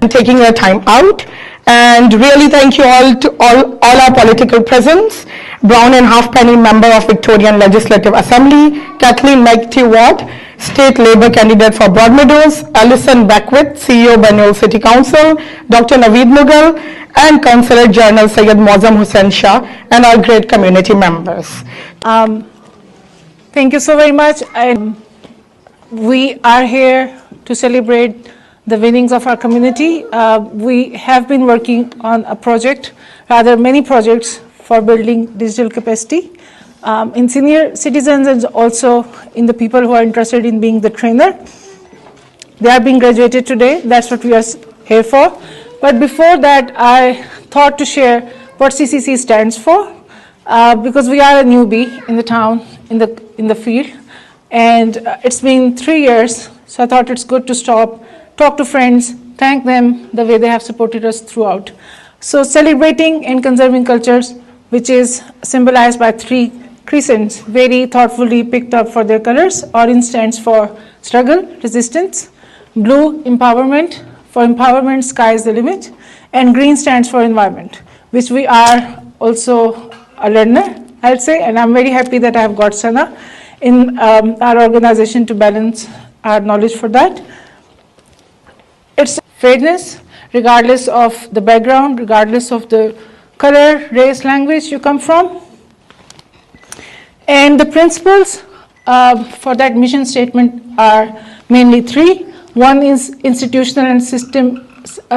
taking your time out, and really thank you all to all our political presence. Bronwyn Halfpenny, member of Victorian Legislative Assembly; Kathleen Matthews-Ward, State Labour candidate for Broadmeadows; Alison Beckwith, CEO Banjul City Council; Dr. Naveed Mughal, and Consulate General Syed Mozam Hussain Shah, and our great community members. Thank you so very much. We are here to celebrate the winnings of our community. We have been working on a project, rather many projects, for building digital capacity in senior citizens and also in the people who are interested in being the trainer. They are being graduated today. That's what we are here for. But before that, I thought to share what CCC stands for, because we are a newbie in the town, in the field, and it's been 3 years. So I thought it's good to stop, talk to friends, thank them the way they have supported us throughout. So Celebrating and Conserving Cultures, which is symbolized by 3 crescents, very thoughtfully picked up for their colors. Orange stands for struggle, resistance; blue, empowerment. For empowerment, sky is the limit; and green stands for environment, which we are also a learner, I'll say, and I'm very happy that I have got Sana in our organization to balance our knowledge for that. It's fairness, regardless of the background, regardless of the color, race, language you come from. And the principles for that mission statement are mainly 3. One is institutional and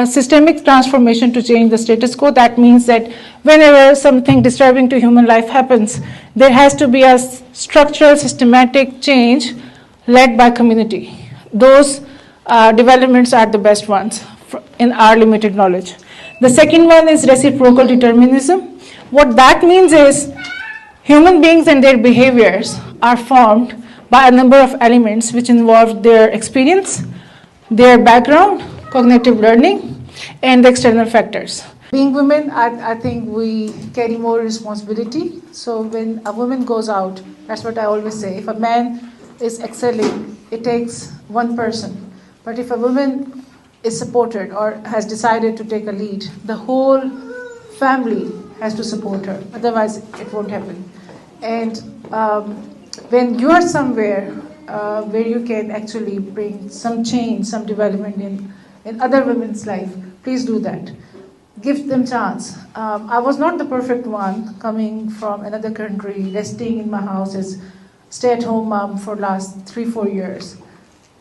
systemic transformation to change the status quo. That means that whenever something disturbing to human life happens, there has to be a structural, systematic change led by community. Those developments are the best ones in our limited knowledge. The second one is reciprocal determinism. What that means is human beings and their behaviors are formed by a number of elements which involve their experience, their background, cognitive learning, and the external factors. Being women, I think we carry more responsibility. So when a woman goes out, that's what I always say, if a man is excelling, it takes one person. But if a woman is supported or has decided to take a lead, the whole family has to support her. Otherwise, it won't happen. And when you are somewhere where you can actually bring some change, some development in other women's life, please do that. Give them chance. I was not the perfect one coming from another country, resting in my house as stay-at-home mom for last 3-4 years.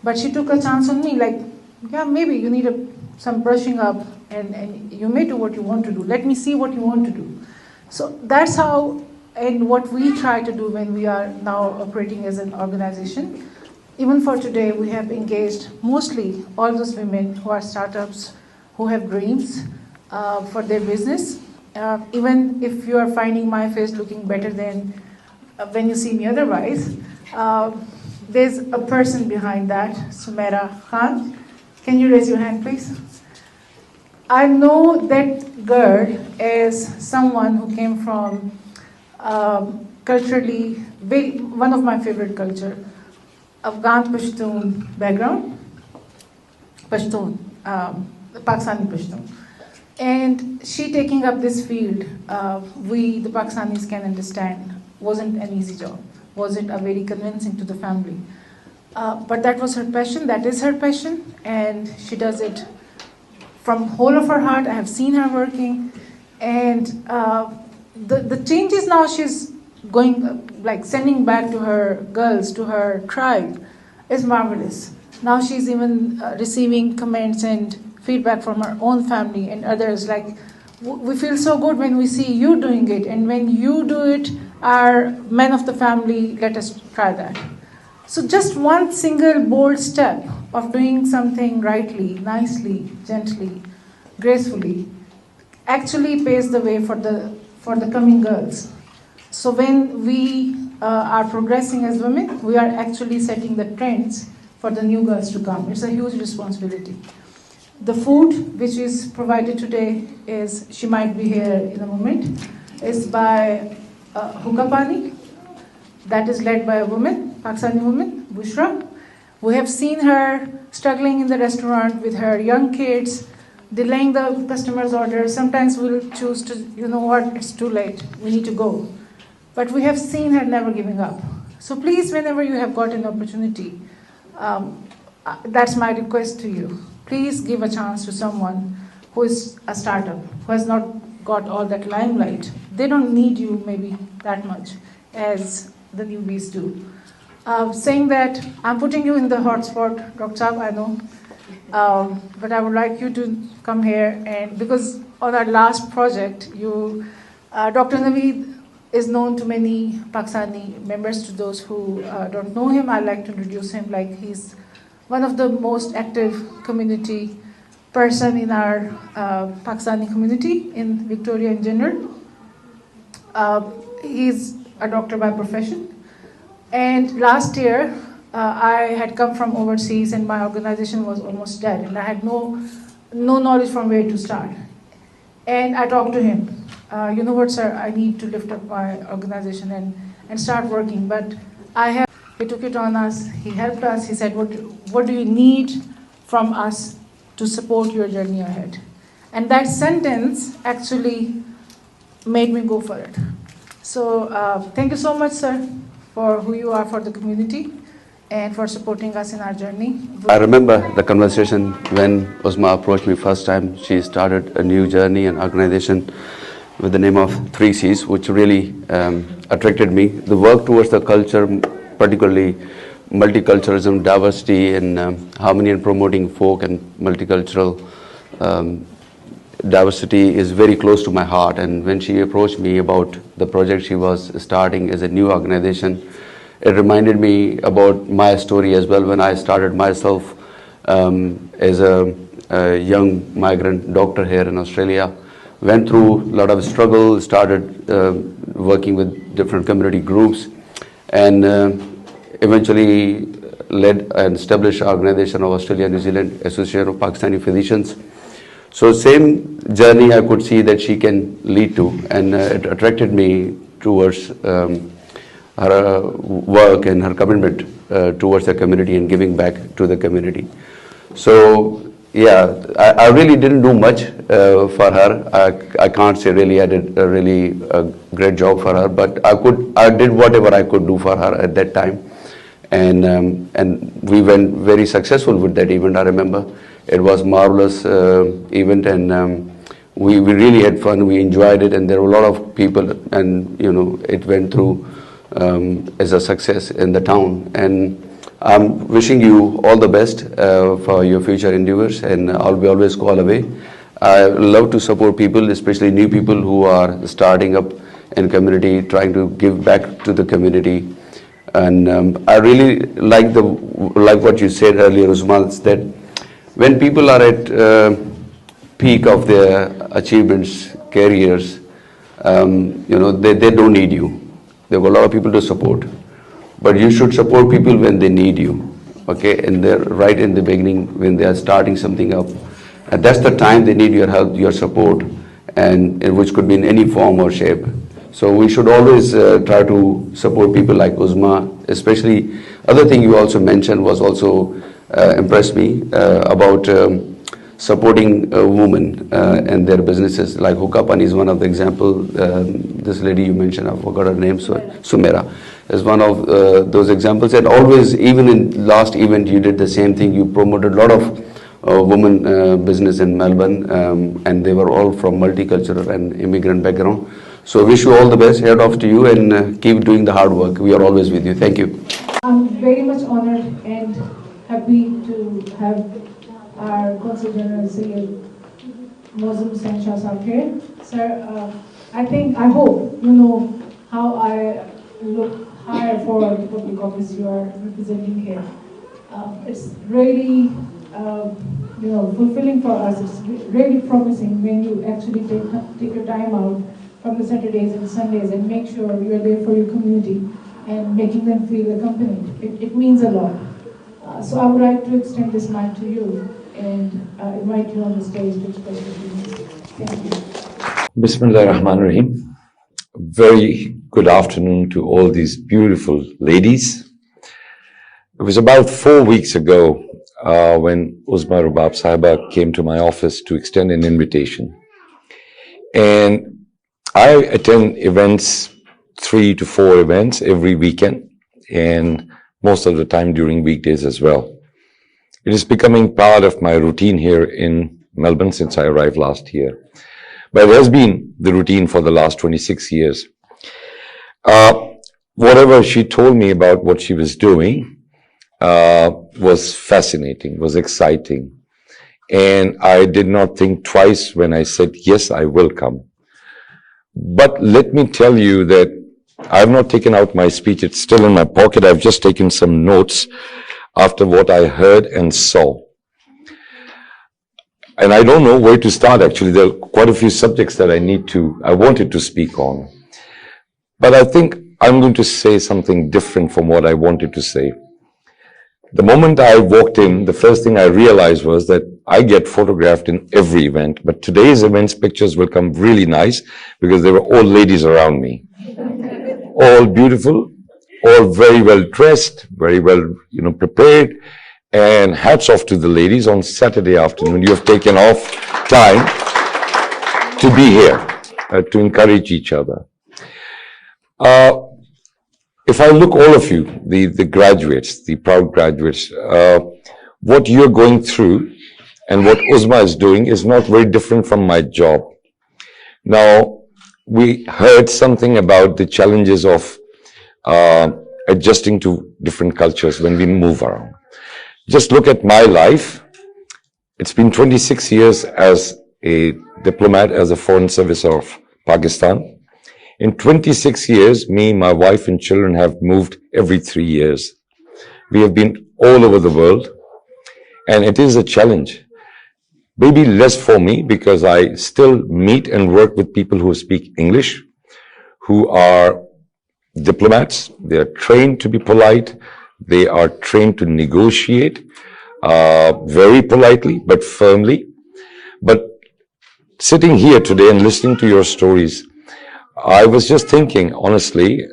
But she took a chance on me, like, yeah, maybe you need some brushing up and you may do what you want to do. Let me see what you want to do. So that's how and what we try to do when we are now operating as an organization. Even for today, we have engaged mostly all those women who are startups, who have dreams for their business. Even if you are finding my face looking better than when you see me otherwise, there's a person behind that, Sumaira Khan. Can you raise your hand, please? I know that girl as someone who came from culturally, one of my favorite culture, Afghan Pashtun background, Pashtun, Pakistani Pashtun. And she taking up this field, we, the Pakistanis, can understand, wasn't an easy job, wasn't a very convincing to the family. But that was her passion, that is her passion, and she does it from whole of her heart. I have seen her working, and the changes now she's going, like sending back to her girls, to her tribe, is marvelous. Now she's even receiving comments and feedback from her own family and others, like, we feel so good when we see you doing it, and when you do it, our men of the family let us try that. So just one single bold step of doing something rightly, nicely, gently, gracefully, actually paves the way for the coming girls. So when we are progressing as women, we are actually setting the trends for the new girls to come. It's a huge responsibility. The food which is provided today is, she might be here in a moment, is by Hookah Pani. That is led by a woman, Pakistani woman, Bushra. We have seen her struggling in the restaurant with her young kids, delaying the customer's order. Sometimes we'll choose to, you know what, it's too late, we need to go. But we have seen her never giving up. So please, whenever you have got an opportunity, that's my request to you. Please give a chance to someone who is a startup, who has not got all that limelight. They don't need you maybe that much as the newbies do. Saying that, I'm putting you in the hot spot, Dr. Saab, I know. But I would like you to come here, and because on our last project, Dr. Naveed is known to many Pakistani members. To those who don't know him, I'd like to introduce him. Like, he's one of the most active community person in our Pakistani community in Victoria in general. He's a doctor by profession. And last year, I had come from overseas and my organization was almost dead, and I had no knowledge from where to start. And I talked to him. You know what, sir, I need to lift up my organization and start working. But he took it on us, he helped us, he said, what do you need from us to support your journey ahead? And that sentence actually made me go for it. So thank you so much, sir, for who you are for the community and for supporting us in our journey. I remember the conversation when Uzma approached me first time. She started a new journey and organization with the name of 3Cs, which really attracted me. The work towards the culture, particularly multiculturalism, diversity, and harmony, and promoting folk and multicultural diversity is very close to my heart. And when she approached me about the project she was starting as a new organization, it reminded me about my story as well, when I started myself as a young migrant doctor here in Australia. Went through a lot of struggle, started working with different community groups, and eventually led and established an organization of Australia New Zealand Association of Pakistani Physicians. So same journey I could see that she can lead to, and it attracted me towards her work and her commitment towards the community and giving back to the community. So yeah, I really didn't do much for her. I can't say really I did a really great job for her, but I did whatever I could do for her at that time, and we went very successful with that event. I remember it was marvelous event, and we really had fun. We enjoyed it, and there were a lot of people, and you know, it went through as a success in the town. And I'm wishing you all the best for your future endeavors, and I'll be always call away. I love to support people, especially new people who are starting up in community, trying to give back to the community. And I really like what you said earlier, Usman, that when people are at peak of their achievements, careers, you know, they don't need you. There are a lot of people to support. But you should support people when they need you, okay? And they're right in the beginning when they are starting something up. And that's the time they need your help, your support, and which could be in any form or shape. So we should always try to support people like Uzma, especially. Other thing you also mentioned was also impressed me about supporting women and their businesses. Like Hukapani is one of the example. This lady you mentioned, I forgot her name, Sumera, is one of those examples. And always, even in last event, you did the same thing. You promoted a lot of women business in Melbourne, and they were all from multicultural and immigrant background. So wish you all the best. Head off to you, and keep doing the hard work. We are always with you. Thank you. I'm very much honored and happy to have our Consulate General Mozum Hussain Shah Sahab here. Sir, I hope you know how I look higher for the public office you are representing here. It's really fulfilling for us. It's really promising when you actually take your time out from the Saturdays and Sundays and make sure you're there for your community and making them feel accompanied. It means a lot. So I would like to extend this mic to you and invite you on the stage to express your feelings. Thank you. Bismillah ar-Rahman ar-Rahim. Very good afternoon to all these beautiful ladies. It was about 4 weeks ago when Uzma Rubab Sahiba came to my office to extend an invitation. And I attend events, 3 to 4 events every weekend, and most of the time during weekdays as well. It is becoming part of my routine here in Melbourne since I arrived last year. But it has been the routine for the last 26 years. Whatever she told me about what she was doing was fascinating, was exciting. And I did not think twice when I said, yes, I will come. But let me tell you that I have not taken out my speech. It's still in my pocket. I've just taken some notes after what I heard and saw. And I don't know where to start, actually. There are quite a few subjects that I wanted to speak on. But I think I'm going to say something different from what I wanted to say. The moment I walked in, the first thing I realized was that I get photographed in every event, but today's event's pictures will come really nice because there were all ladies around me. All beautiful, all very well dressed, very well, prepared, and hats off to the ladies on Saturday afternoon. You have taken off time to be here, to encourage each other. If I look all of you, the graduates, the proud graduates, what you're going through and what Uzma is doing is not very different from my job. Now, we heard something about the challenges of adjusting to different cultures when we move around. Just look at my life. It's been 26 years as a diplomat, as a foreign service of Pakistan. In 26 years, me, my wife, and children have moved every 3 years. We have been all over the world, and it is a challenge. Maybe less for me because I still meet and work with people who speak English, who are diplomats. They are trained to be polite. They are trained to negotiate very politely but firmly. But sitting here today and listening to your stories, I was just thinking, honestly,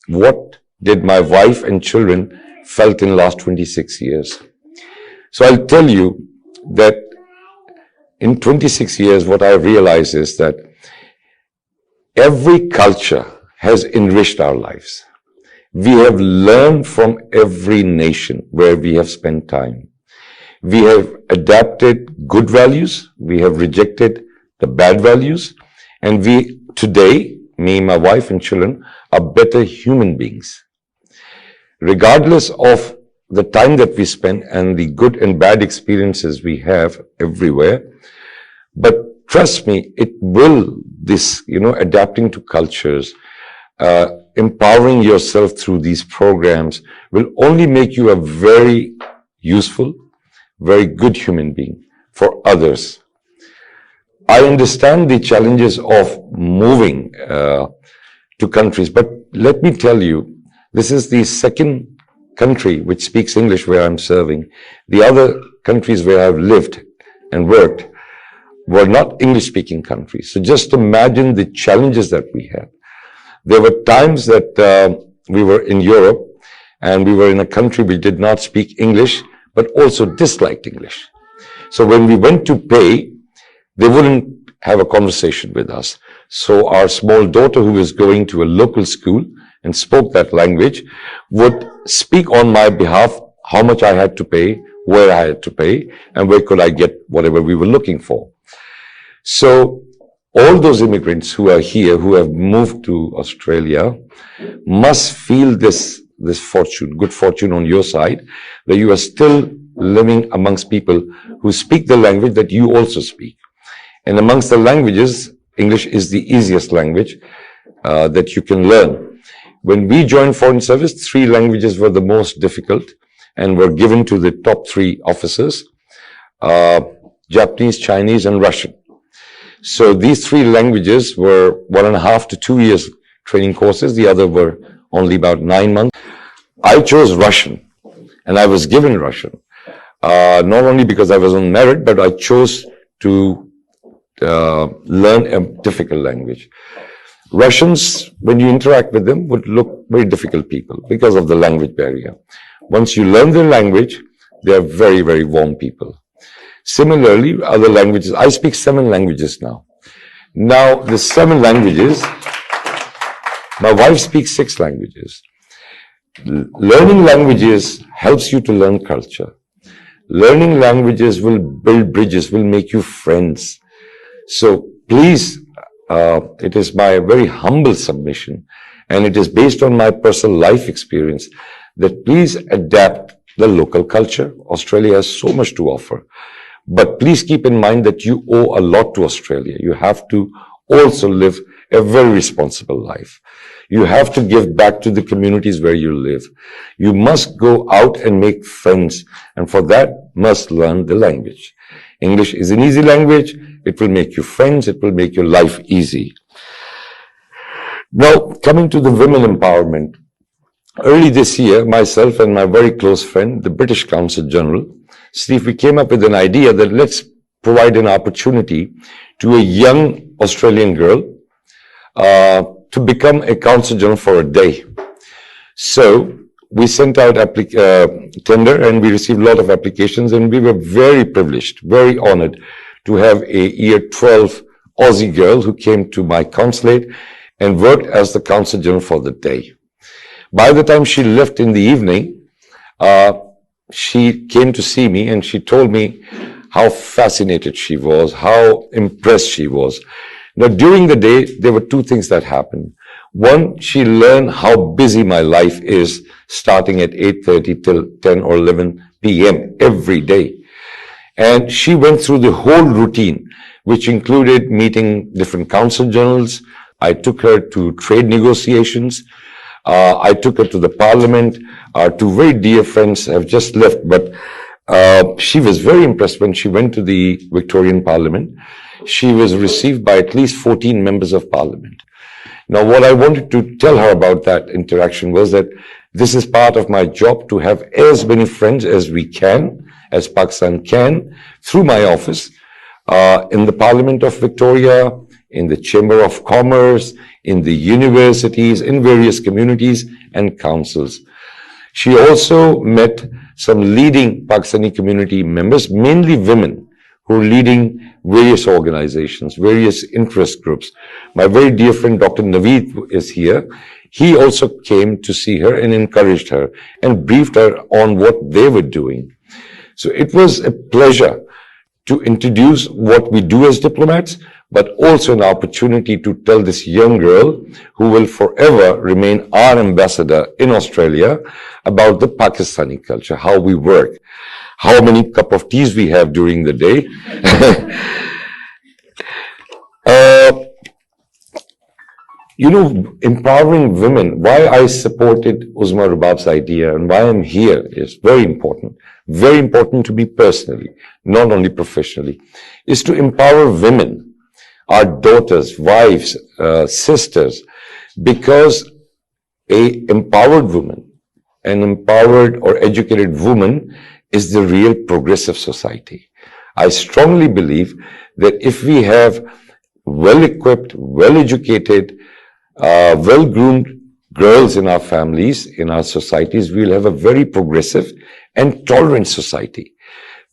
what did my wife and children felt in the last 26 years? So I'll tell you that in 26 years, what I realized is that every culture has enriched our lives. We have learned from every nation where we have spent time. We have adapted good values. We have rejected the bad values. And we, today, me, my wife and children, are better human beings. Regardless of the time that we spend and the good and bad experiences we have everywhere. But trust me, it will, adapting to cultures, empowering yourself through these programs will only make you a very useful, very good human being for others. I understand the challenges of moving to countries, but let me tell you, this is the second country which speaks English where I'm serving. The other countries where I've lived and worked were not English-speaking countries. So just imagine the challenges that we had. There were times that we were in Europe and we were in a country which did not speak English, but also disliked English. So when we went to pay, they wouldn't have a conversation with us. So our small daughter, who was going to a local school and spoke that language, would speak on my behalf how much I had to pay, where I had to pay, and where could I get whatever we were looking for. So all those immigrants who are here, who have moved to Australia, must feel this fortune, good fortune on your side, that you are still living amongst people who speak the language that you also speak. And amongst the languages, English is the easiest language that you can learn. When we joined Foreign Service, 3 languages were the most difficult and were given to the top 3 officers, Japanese, Chinese, and Russian. So these 3 languages were 1.5 to 2 years training courses. The other were only about 9 months. I chose Russian, and I was given Russian, not only because I was on merit, but I chose to learn a difficult language. Russians, when you interact with them, would look very difficult people because of the language barrier. Once you learn their language, They are very, very warm people. Similarly, other languages, I speak 7 languages now. Now, the 7 languages, my wife speaks 6 languages. Learning languages helps you to learn culture. Learning languages will build bridges, will make you friends. So please, it is my very humble submission, and it is based on my personal life experience, that please adapt the local culture. Australia has so much to offer. But please keep in mind that you owe a lot to Australia. You have to also live a very responsible life. You have to give back to the communities where you live. You must go out and make friends, and for that must learn the language. English is an easy language. It will make you friends. It will make your life easy. Now, coming to the women empowerment. Early this year, myself and my very close friend, the British Consulate General, Steve, we came up with an idea that let's provide an opportunity to a young Australian girl to become a Consul General for a day. So we sent out tender, and we received a lot of applications, and we were very privileged, very honored to have a year 12 Aussie girl who came to my consulate and worked as the Consul General for the day. By the time she left in the evening, she came to see me, and she told me how fascinated she was, how impressed she was. Now, during the day, there were 2 things that happened. One, she learned how busy my life is, starting at 8:30 till 10 or 11 p.m. every day. And she went through the whole routine, which included meeting different Consul Generals. I took her to trade negotiations. I took her to the Parliament. Our 2 very dear friends have just left, but she was very impressed when she went to the Victorian Parliament. She was received by at least 14 members of Parliament. Now, what I wanted to tell her about that interaction was that this is part of my job, to have as many friends as we can, as Pakistan can, through my office, in the Parliament of Victoria, in the Chamber of Commerce, in the universities, in various communities and councils. She also met some leading Pakistani community members, mainly women, who are leading various organizations, various interest groups. My very dear friend, Dr. Naveed, is here. He also came to see her and encouraged her and briefed her on what they were doing. So it was a pleasure to introduce what we do as diplomats, but also an opportunity to tell this young girl, who will forever remain our ambassador in Australia, about the Pakistani culture, how we work, how many cup of teas we have during the day. You know, empowering women, why I supported Uzma Rubab's idea and why I'm here is very important to me personally, not only professionally, is to empower women, our daughters, wives, sisters, because a empowered woman, an empowered or educated woman is the real progressive society. I strongly believe that if we have well-equipped, well-educated, well-groomed girls in our families, in our societies, we'll have a very progressive and tolerant society.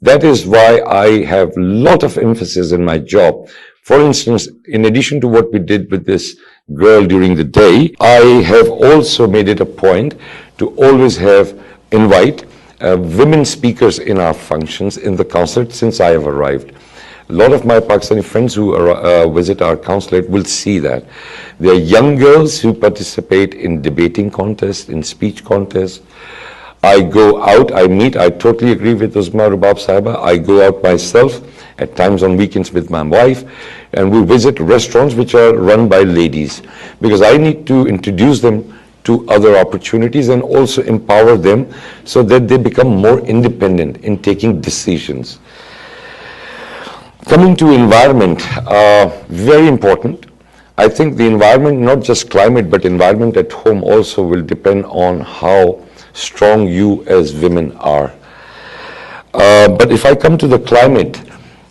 That is why I have a lot of emphasis in my job. For instance, in addition to what we did with this girl during the day, I have also made it a point to always invite women speakers in our functions in the consulate since I have arrived. A lot of my Pakistani friends who visit our consulate will see that. There are young girls who participate in debating contests, in speech contests. I go out, I meet, I totally agree with Uzma Rubab Sahiba. I go out myself, at times on weekends with my wife, and we visit restaurants which are run by ladies, because I need to introduce them to other opportunities and also empower them so that they become more independent in taking decisions. Coming to environment, very important. I think the environment, not just climate, but environment at home also will depend on how strong you as women are. But if I come to the climate,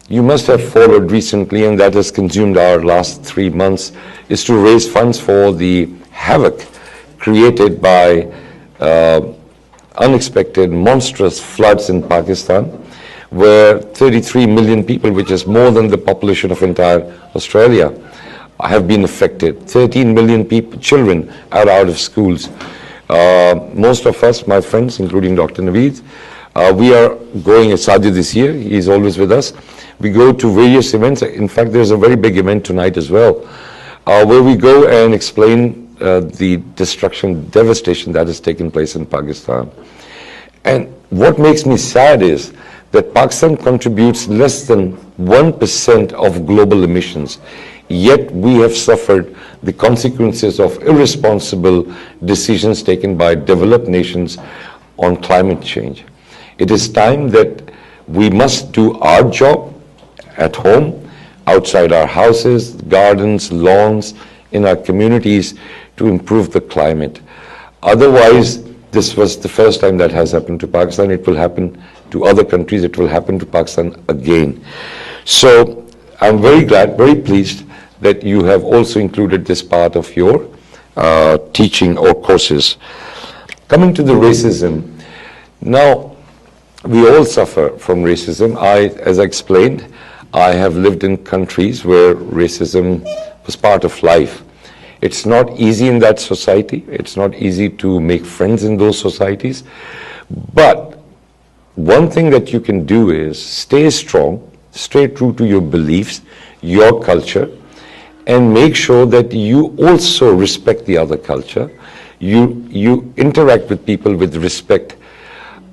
you must have followed recently, and that has consumed our last 3 months, is to raise funds for the havoc created by unexpected, monstrous floods in Pakistan, where 33 million people, which is more than the population of entire Australia, have been affected. 13 million children are out of schools. Most of us, my friends, including Dr. Naveed, we are going, Sajid this year, he's always with us. We go to various events. In fact, there's a very big event tonight as well, where we go and explain the destruction, devastation that has taken place in Pakistan. And what makes me sad is that Pakistan contributes less than 1% of global emissions, yet we have suffered the consequences of irresponsible decisions taken by developed nations on climate change. It is time that we must do our job at home, outside our houses, gardens, lawns, in our communities to improve the climate. Otherwise, this was the first time that has happened to Pakistan. It will happen to other countries. It will happen to Pakistan again. So I'm very glad, very pleased that you have also included this part of your teaching or courses. Coming to the racism. Now, we all suffer from racism. As I explained, I have lived in countries where racism was part of life. It's not easy in that society. It's not easy to make friends in those societies. But one thing that you can do is stay strong, stay true to your beliefs, your culture, and make sure that you also respect the other culture. You interact with people with respect,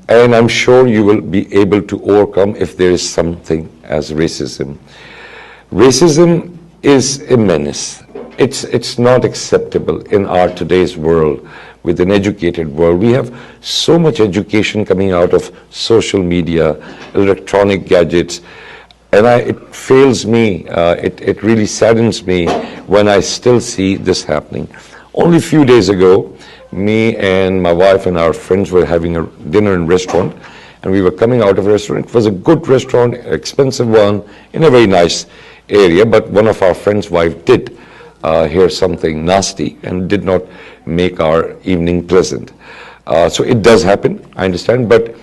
and I'm sure you will be able to overcome if there is something as racism. Racism is a menace. It's not acceptable in our today's world, with an educated world. We have so much education coming out of social media, electronic gadgets, and it fails me, it really saddens me when I still see this happening. Only a few days ago, me and my wife and our friends were having a dinner in a restaurant, and we were coming out of a restaurant. It was a good restaurant, expensive one, in a very nice area, but one of our friends' wife did hear something nasty and did not make our evening pleasant. So it does happen, I understand, but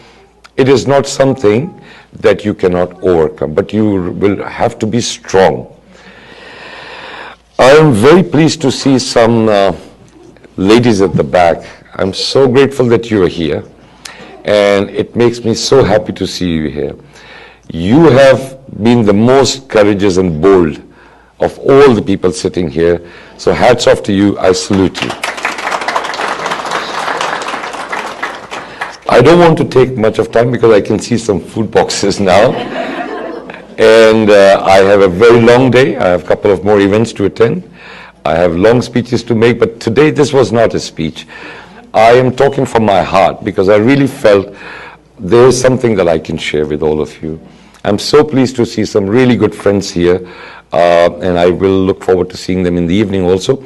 it is not something that you cannot overcome, but you will have to be strong. I am very pleased to see some ladies at the back. I'm so grateful that you are here, and it makes me so happy to see you here. You have been the most courageous and bold of all the people sitting here, so hats off to you. I salute you. I don't want to take much of time because I can see some food boxes now. And I have a very long day. I have a couple of more events to attend. I have long speeches to make, but today this was not a speech. I am talking from my heart because I really felt there is something that I can share with all of you. I'm so pleased to see some really good friends here, and I will look forward to seeing them in the evening also.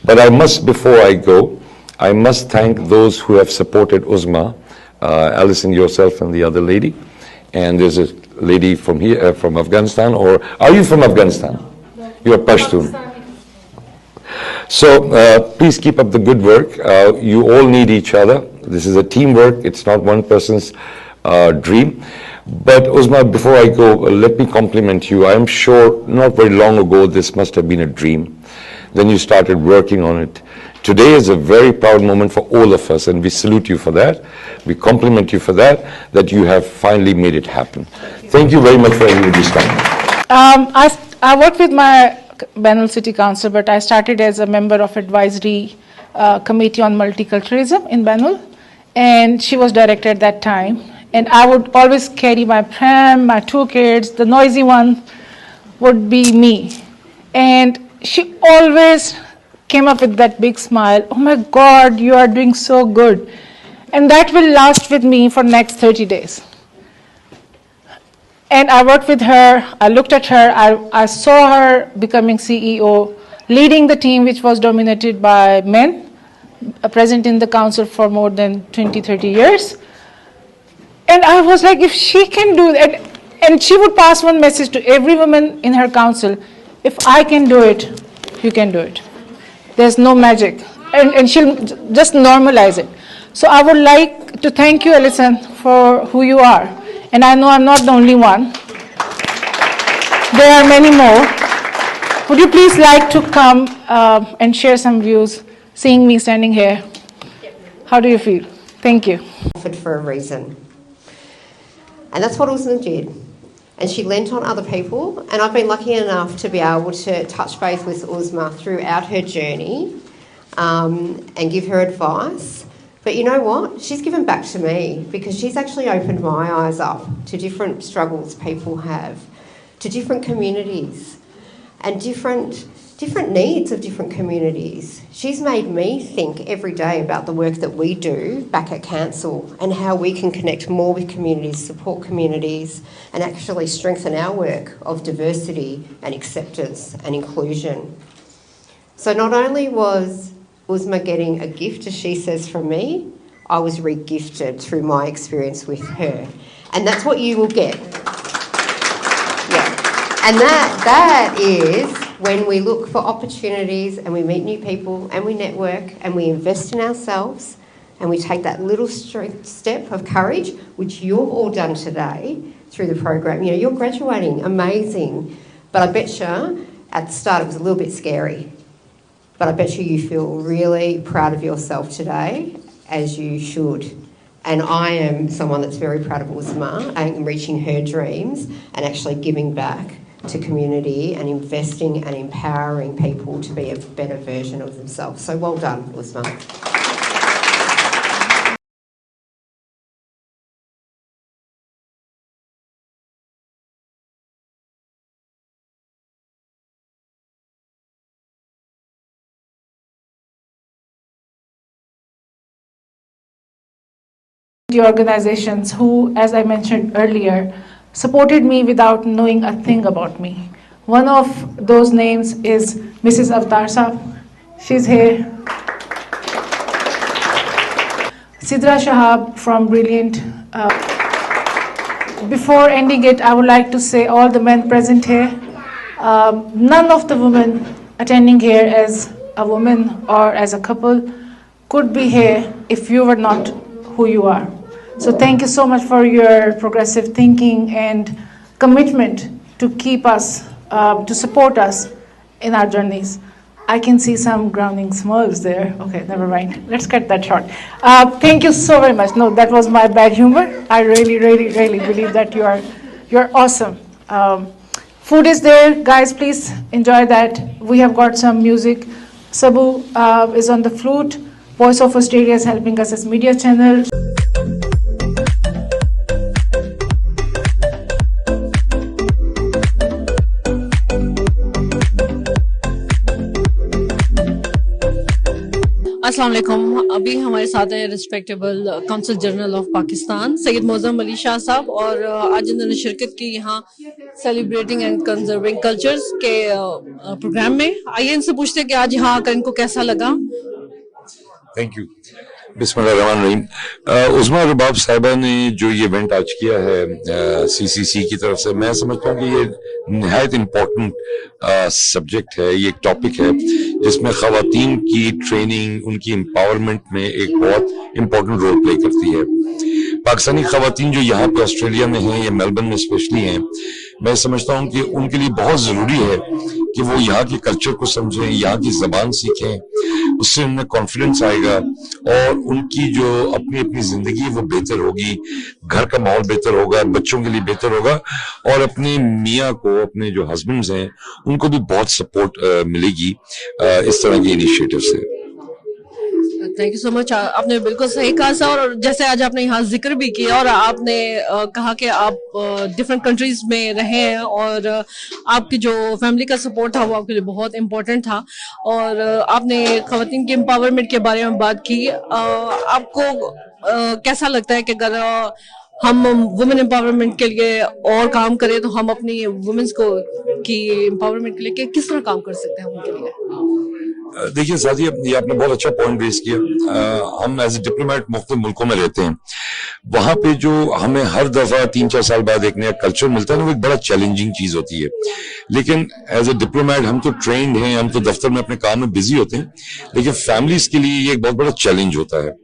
But I must, before I go, I must thank those who have supported Uzma, Alison, yourself, and the other lady. And there's a lady from here, from Afghanistan, or are you from Afghanistan? No. You are Pashtun. So please keep up the good work. You all need each other. This is a teamwork. It's not one person's dream. But Uzma, before I go, let me compliment you. I am sure not very long ago this must have been a dream. Then you started working on it. Today is a very proud moment for all of us, and we salute you for that. We compliment you for that you have finally made it happen. Thank you very much for giving me this time. I worked with my Banul City Council, but I started as a member of advisory committee on multiculturalism in Banul, and she was director at that time. And I would always carry my pram, my two kids, the noisy one would be me. And she always came up with that big smile. Oh my God, you are doing so good. And that will last with me for next 30 days. And I worked with her, I looked at her, I saw her becoming CEO, leading the team which was dominated by men, present in the council for more than 20, 30 years. And I was like, if she can do that, and she would pass one message to every woman in her council, if I can do it, you can do it. There's no magic. And she'll just normalize it. So I would like to thank you, Alison, for who you are. And I know I'm not the only one. There are many more. Would you please like to come and share some views, seeing me standing here? How do you feel? Thank you. Offered for a reason. And that's what Uzma did. And she lent on other people. And I've been lucky enough to be able to touch base with Uzma throughout her journey and give her advice. But you know what? She's given back to me because she's actually opened my eyes up to different struggles people have, to different communities and different needs of different communities. She's made me think every day about the work that we do back at Council and how we can connect more with communities, support communities, and actually strengthen our work of diversity and acceptance and inclusion. So not only was Uzma getting a gift, as she says, from me, I was re-gifted through my experience with her. And that's what you will get. Yeah. And that is when we look for opportunities and we meet new people and we network and we invest in ourselves and we take that little step of courage, which you've all done today through the program. You know, you're graduating, amazing. But I bet you at the start it was a little bit scary. But I bet you feel really proud of yourself today, as you should. And I am someone that's very proud of Uzma and reaching her dreams and actually giving back to community and investing and empowering people to be a better version of themselves. So well done, Uzma. The organizations who, as I mentioned earlier, supported me without knowing a thing about me. One of those names is Mrs. Avtar Saab. She's here. Sidra Shahab from Brilliant. Before ending it, I would like to say all the men present here, none of the women attending here as a woman or as a couple could be here if you were not who you are. So thank you so much for your progressive thinking and commitment to keep us, to support us in our journeys. I can see some grounding smiles there. Okay, never mind. Let's cut that short. Thank you so very much. No, that was my bad humor. I really believe that you're awesome. Food is there, guys. Please enjoy that. We have got some music. Sabu is on the flute. Voice of Australia is helping us as media channel. अस्सलाम वालेकुम। अभी हमारे साथ है respectable council general of Pakistan Syed Mozam Ali Shah साहब और आज इन्होंने शिरकत की यहाँ सेलिब्रेटिंग एंड कंजर्विंग कल्चर्स के प्रोग्राम में। आइए इनसे पूछते हैं कि आज यहाँ आकर इनको कैसा लगा। Thank you. बिस्मिल्लाहिर्रहमानिर्रहीम। उज़मा रुबाब साहिबा ने जो ये इवेंट आज किया है सीसीसी की तरफ से, मैं समझता हूँ कि ये निहायत इम्पोर्टेंट सब्जेक्ट है, ये एक टॉपिक है जिसमें ख़वातीन की ट्रेनिंग, उनकी एम्पावरमेंट में एक बहुत इम्पोर्टेंट रोल प्ले करती है। पाकिस्तानी ख़वातीन जो यहाँ पे ऑस्ट्रेलिया में हैं या मेलबर्न में स्पेशली हैं, मैं समझता हूँ कि उनके लिए बहुत ज़रूरी है कि वो यहाँ के कल्चर को समझें, यहाँ की ज़बान सीखें, उससे उनमें कॉन्फिडेंस आएगा और उनकी जो अपनी अपनी ज़िंदगी वो बेहतर होगी, घर का माहौल बेहतर होगा, बच्चों के लिए बेहतर होगा और अपने मियाँ को, अपने जो हस्बैंड्स हैं, उनको भी बहुत सपोर्ट मिलेगी इस तरह के इनिशिएटिव से। Thank you so much. आपने बिल्कुल सही कहा सर, और जैसे आज आपने यहाँ जिक्र भी किया और आपने कहा कि आप डिफरेंट कंट्रीज में रहे हैं और आपकी जो फैमिली का सपोर्ट था वो आपके लिए बहुत इम्पोर्टेंट था और आपने ख़वातीन के एम्पावरमेंट के बारे में बात की। आपको कैसा लगता है कि अगर हम वुमेन एम्पावरमेंट के लिए और काम करें तो हम अपनी वुमेन्स को की एम्पावरमेंट के लिए किस तरह काम कर सकते हैं उनके लिए? देखिए साथी, ये आपने बहुत अच्छा पॉइंट रेज किया। हम एज ए डिप्लोमेट मुख्तलिफ मुल्कों में रहते हैं, वहां पे जो हमें हर दफा 3-4 साल बाद एक नया कल्चर मिलता है ना, वो एक बड़ा चैलेंजिंग चीज होती है। लेकिन एज ए डिप्लोमेट हम तो ट्रेंड हैं, हम तो दफ्तर में अपने काम में बिजी होते हैं, लेकिन फैमिलीज के लिए ये एक बहुत बड़ा चैलेंज होता है।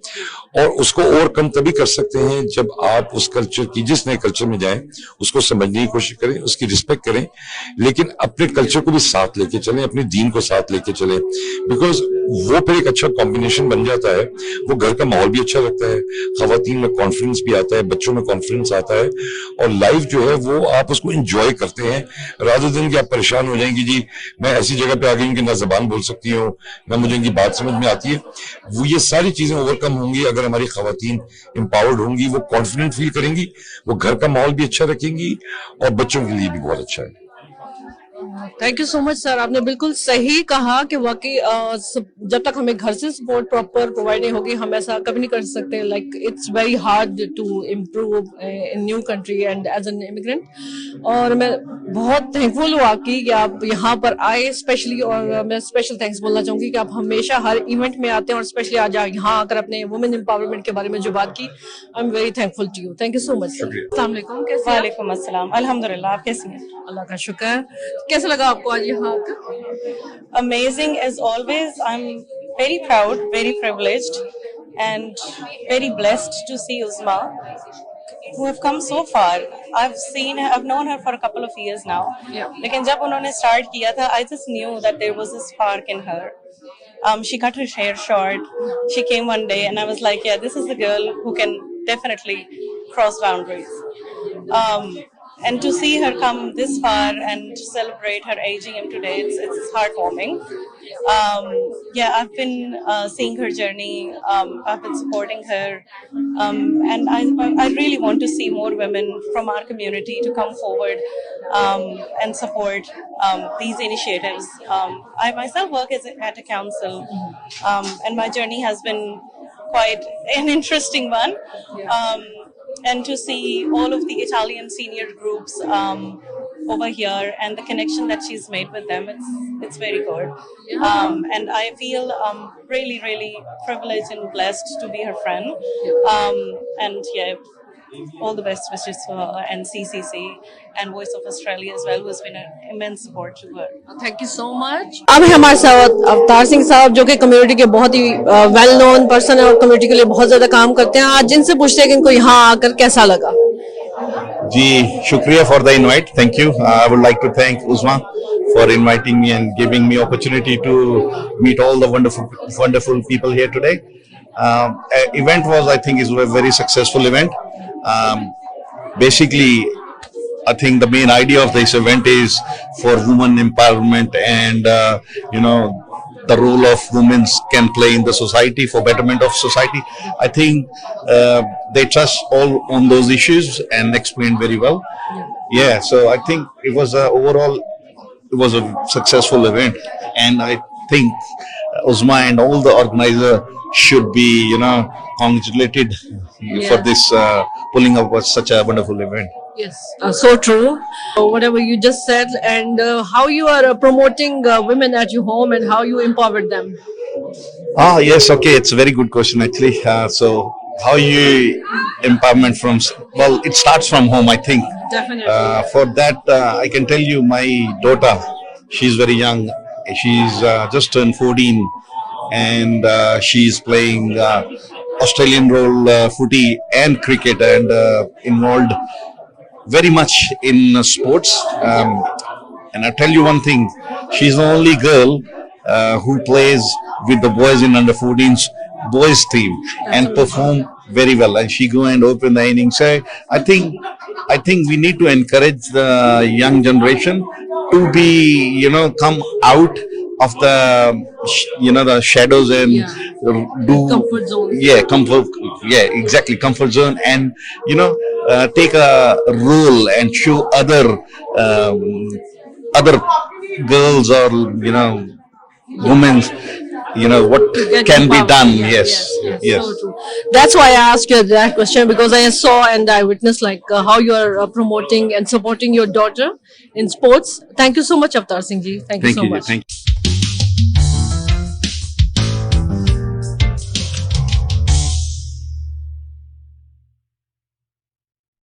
और उसको ओवरकम तभी कर सकते हैं जब आप उस कल्चर की, जिस नए कल्चर में जाएं, उसको समझने की कोशिश करें, उसकी रिस्पेक्ट करें, लेकिन अपने कल्चर को भी साथ लेके चलें, अपने दीन को साथ लेके चलें, बिकॉज वो फिर एक अच्छा कॉम्बिनेशन बन जाता है। वो घर का माहौल भी अच्छा लगता है, खवातीन में कॉन्फिडेंस भी आता है, बच्चों में कॉन्फिडेंस आता है, और लाइफ जो है वो आप उसको एंजॉय करते हैं, रादर देन कि आप परेशान हो जाएंगे जी मैं ऐसी जगह पे आ गई हूँ कि ना जबान बोल सकती हूँ, ना मुझे इनकी बात समझ में आती है। वो ये सारी चीजें ओवरकम होंगी अगर हमारी खवातीन एम्पावर्ड होंगी, वो कॉन्फिडेंट फील करेंगी, वो घर का माहौल भी अच्छा रखेंगी और बच्चों के लिए भी बहुत अच्छा है। Thank you so much sir, आपने बिल्कुल सही कहा कि वाकई जब तक हमें घर से सपोर्ट प्रॉपर प्रोवाइड नहीं होगी हम ऐसा कभी नहीं कर सकते। Like it's very hard to improve in new country and as an immigrant. और मैं बहुत थैंकफुल हूँ वाकई कि आप यहाँ पर आए स्पेशली, और मैं स्पेशल थैंक्स बोलना चाहूंगी कि आप हमेशा हर इवेंट में आते हैं, और स्पेशली आज यहाँ आकर अपने वुमेन एम्पावरमेंट के बारे में जो बात की, I am very thankful to you. Thank you so much sir. अस्सलाम वालेकुम, कैसे हैं? वालेकुम अस्सलाम, अल्हम्दुलिल्लाह, आप कैसी हैं? अल्लाह का शुक्र। कैसा लगा आपको आज यहाँ आकर? Amazing as always. I'm very proud, very privileged, and very blessed to see Uzma, who have come so far. I've known her for a couple of years now. Yeah. लेकिन जब उन्होंने start किया था, I just knew that there was a spark in her. She cut her hair short. She came one day, and I was like, yeah, this is the girl who can definitely cross boundaries. And to see her come this far and celebrate her AGM today, it's heartwarming. Yeah, I've been seeing her journey. I've been supporting her, and I really want to see more women from our community to come forward and support these initiatives. I myself work at a council, and my journey has been quite an interesting one. And to see all of the Italian senior groups over here and the connection that she's made with them, it's very good. And I feel really, really privileged and blessed to be her friend. And yeah, all the best wishes for her and CCC and Voice of Australia as well, who has been an immense support to her. Thank you so much. अब हमारे साथ अवतार सिंह साहब, जो कि community के बहुत ही well known person है और कम्युनिटी के लिए बहुत ज्यादा काम करते हैं। आज जिनसे पूछते हैं कि इनको यहाँ आकर कैसा लगा। जी शुक्रिया for the invite, thank you. I would like to thank Usma for inviting me and giving me opportunity to meet all the wonderful people here today. Event was, I think, is a very successful event. Basically, I think the main idea of this event is for women empowerment and the role of women can play in the society for betterment of society. I think they touched all on those issues and explained very well. Yeah, so I think it was overall it was a successful event, and I think Uzma and all the organizer should be congratulated for this pulling up such a wonderful event. Yes, so true. Whatever you just said, and how you are promoting women at your home and how you empowered them. Yes, okay, it's a very good question actually. So how you empowerment from, well, it starts from home, I think. Definitely. For that, I can tell you my daughter, she's very young. She's just turned 14 and she's playing Australian role footy and cricket and involved very much in sports. And I'll tell you one thing, she's the only girl who plays with the boys in under 14s boys team and perform very well, and she go and open the innings. So I think we need to encourage the young generation to be come out of the the shadows and do Comfort zone. Exactly, comfort zone, and take a role and show other girls or women what can be done. Yes. So true. That's why I asked you that question, because I saw and I witnessed how you are promoting and supporting your daughter in sports. Thank you so much, Avtar Singh ji. Thank you so much. Thank you.